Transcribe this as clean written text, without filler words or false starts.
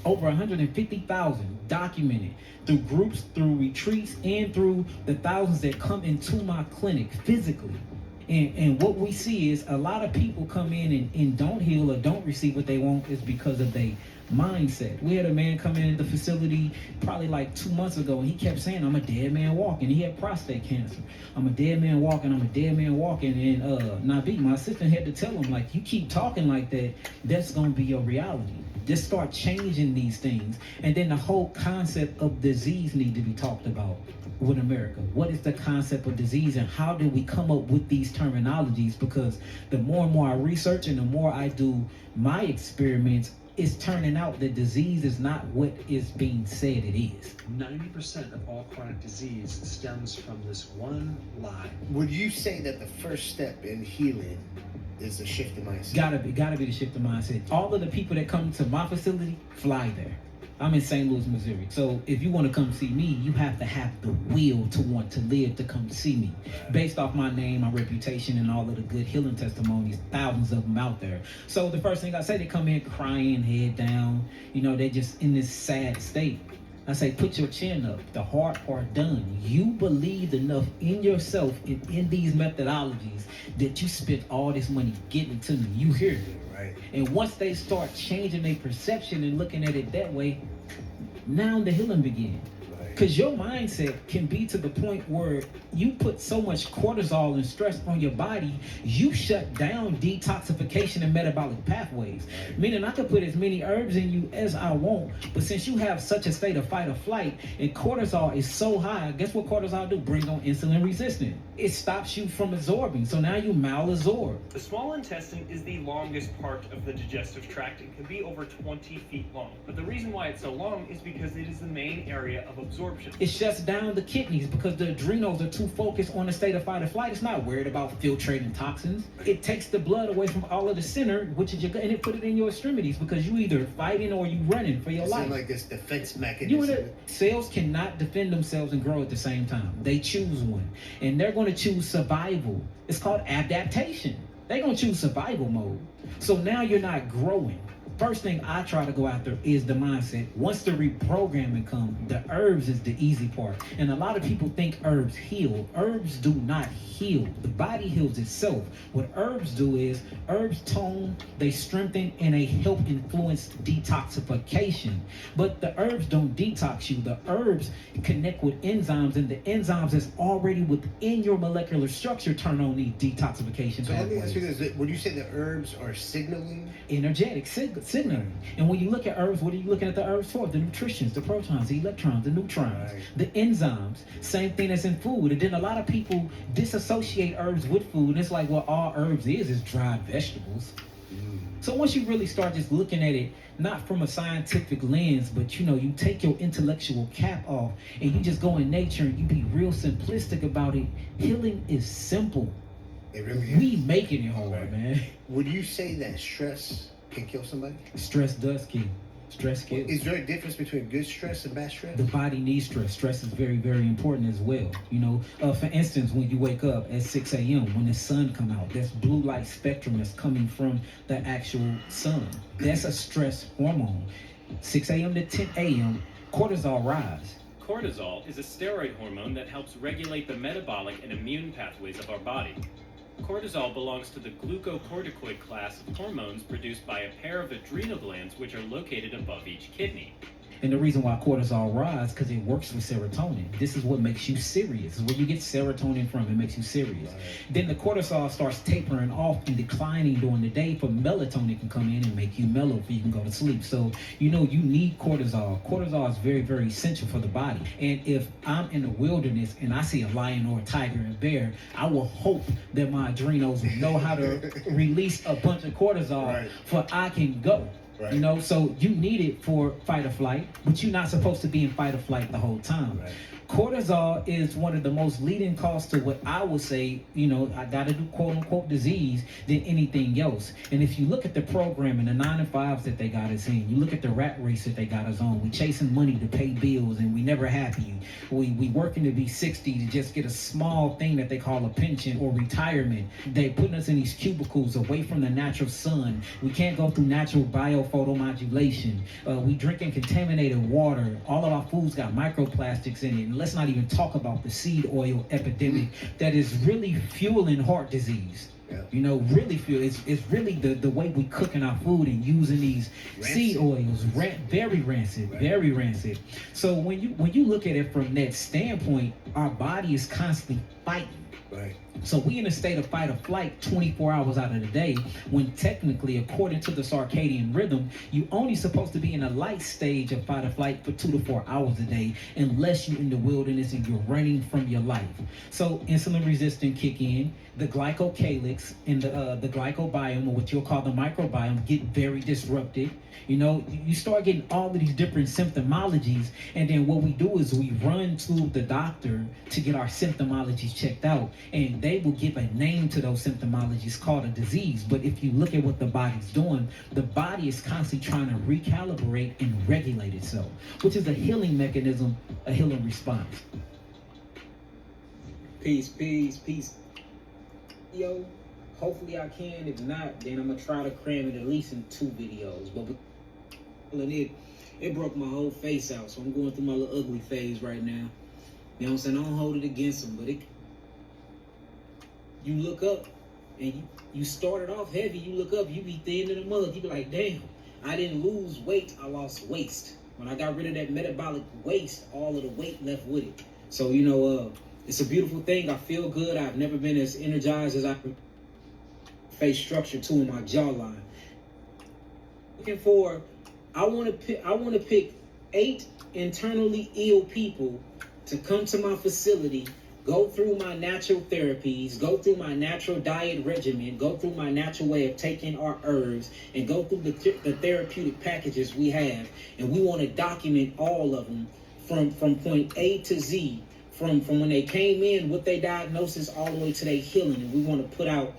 Over 150,000 documented through groups, through retreats, and through the thousands that come into my clinic physically. And what we see is a lot of people come in and don't heal or don't receive what they want is because of their mindset. We had a man come in the facility probably like 2 months ago, and he kept saying, I'm a dead man walking. He had prostate cancer. I'm a dead man walking. I'm a dead man walking. And Nabi, my assistant, had to tell him, like, you keep talking like that, that's going to be your reality. Just start changing these things. And then the whole concept of disease need to be talked about with America. What is the concept of disease, and how did we come up with these terminologies? Because the more and more I research and the more I do my experiments, it's turning out that disease is not what is being said it is. 90% of all chronic disease stems from this one lie. Would you say that the first step in healing is a shift in mindset? Gotta be the shift in mindset. All of the people that come to my facility fly there. I'm in St. Louis, Missouri. So if you want to come see me, you have to have the will to want to live to come see me. Based off my name, my reputation, and all of the good healing testimonies, thousands of them out there. So the first thing I say, they come in crying, head down. You know, they're just in this sad state. I say, put your chin up. The hard part done. You believed enough in yourself and in these methodologies that you spent all this money getting to me. You hear me? Right. And once they start changing their perception and looking at it that way, now the healing begins. Because your mindset can be to the point where you put so much cortisol and stress on your body, you shut down detoxification and metabolic pathways. Meaning I could put as many herbs in you as I want, but since you have such a state of fight or flight and cortisol is so high, guess what cortisol do? Bring on insulin resistance. It stops you from absorbing, so now you malabsorb. The small intestine is the longest part of the digestive tract. It can be over 20 feet long. But the reason why it's so long is because it is the main area of absorption. It shuts down the kidneys because the adrenals are too focused on the state of fight or flight. It's not worried about filtrating toxins. It takes the blood away from all of the center, which is your gut, and it put it in your extremities because you either fighting or you running for your life. It's like this defense mechanism. Cells cannot defend themselves and grow at the same time. They choose one, and they're going to choose survival. It's called adaptation. They're going to choose survival mode. So now you're not growing. First thing I try to go after is the mindset. Once the reprogramming comes, the herbs is the easy part. And a lot of people think herbs heal. Herbs do not heal. The body heals itself. What herbs do is herbs tone, they strengthen, and they help influence detoxification. But the herbs don't detox you. The herbs connect with enzymes, and the enzymes that's already within your molecular structure turn on these detoxification So let me pathways. ask you this. Would you say the herbs are signaling? Energetic signaling. And when you look at herbs, what are you looking at the herbs for? The nutritions, the protons, the electrons, the neutrons, the enzymes. Same thing as in food. And then a lot of people disassociate herbs with food. And it's like, well, all herbs is dried vegetables. So once you really start just looking at it, not from a scientific lens, but you take your intellectual cap off and you just go in nature and you be real simplistic about it. Healing is simple. It really is. We making it hard, man. Would you say that stress can kill somebody? Stress does kill. Stress kills. Is there a difference between good stress and bad stress? The body needs stress. Stress is very, very important as well. For instance, when you wake up at 6 a.m., when the sun come out, that's blue light spectrum that's coming from the actual sun. That's a stress hormone. 6 a.m. to 10 a.m., cortisol rise. Cortisol is a steroid hormone that helps regulate the metabolic and immune pathways of our body. Cortisol belongs to the glucocorticoid class of hormones produced by a pair of adrenal glands which are located above each kidney. And the reason why cortisol rise, because it works with serotonin. This is what makes you serious. This is where you get serotonin from. It makes you serious. Then the cortisol starts tapering off and declining during the day for melatonin can come in and make you mellow so you can go to sleep. So, you need cortisol. Cortisol is very, very essential for the body. And if I'm in the wilderness and I see a lion or a tiger and bear, I will hope that my adrenals know how to release a bunch of cortisol for I can go. So you need it for fight or flight, but you're not supposed to be in fight or flight the whole time. Cortisol is one of the most leading causes to what I would say, I gotta do quote unquote disease than anything else. And if you look at the program and the 9 to 5s that they got us in, you look at the rat race that they got us on, we chasing money to pay bills and we never happy. We working to be 60 to just get a small thing that they call a pension or retirement. They putting us in these cubicles away from the natural sun. We can't go through natural biophotomodulation. We drinking contaminated water. All of our foods got microplastics in it. And let's not even talk about the seed oil epidemic that is really fueling heart disease. Yeah. Really fuel. It's really the way we cooking our food and using these seed oils. Very rancid, very rancid. So when you look at it from that standpoint, our body is constantly fighting. Right. So we in a state of fight or flight 24 hours out of the day, when technically, according to the circadian rhythm, you only supposed to be in a light stage of fight or flight for 2 to 4 hours a day, unless you're in the wilderness and you're running from your life. So insulin resistance kick in, the glycocalyx and the glycobiome, or what you'll call the microbiome, get very disrupted. You start getting all of these different symptomologies, and then what we do is we run to the doctor to get our symptomologies checked out, and they will give a name to those symptomologies called a disease. But if you look at what the body's doing, the body is constantly trying to recalibrate and regulate itself, which is a healing mechanism, a healing response. Peace. Yo, hopefully I can. If not, then I'm gonna try to cram it at least in 2 videos. But it broke my whole face out, so I'm going through my little ugly phase right now. You know what I'm saying? I don't hold it against them, but you look up and you started off heavy. You look up, you be thin in the mud. You be like, damn, I didn't lose weight, I lost waste. When I got rid of that metabolic waste, all of the weight left with it. So it's a beautiful thing. I feel good. I've never been as energized as I face structure too in my jawline. I want to pick 8 internally ill people to come to my facility, go through my natural therapies, go through my natural diet regimen, go through my natural way of taking our herbs, and go through the therapeutic packages we have. And we want to document all of them from point A to Z, from when they came in with their diagnosis all the way to their healing. And we want to put out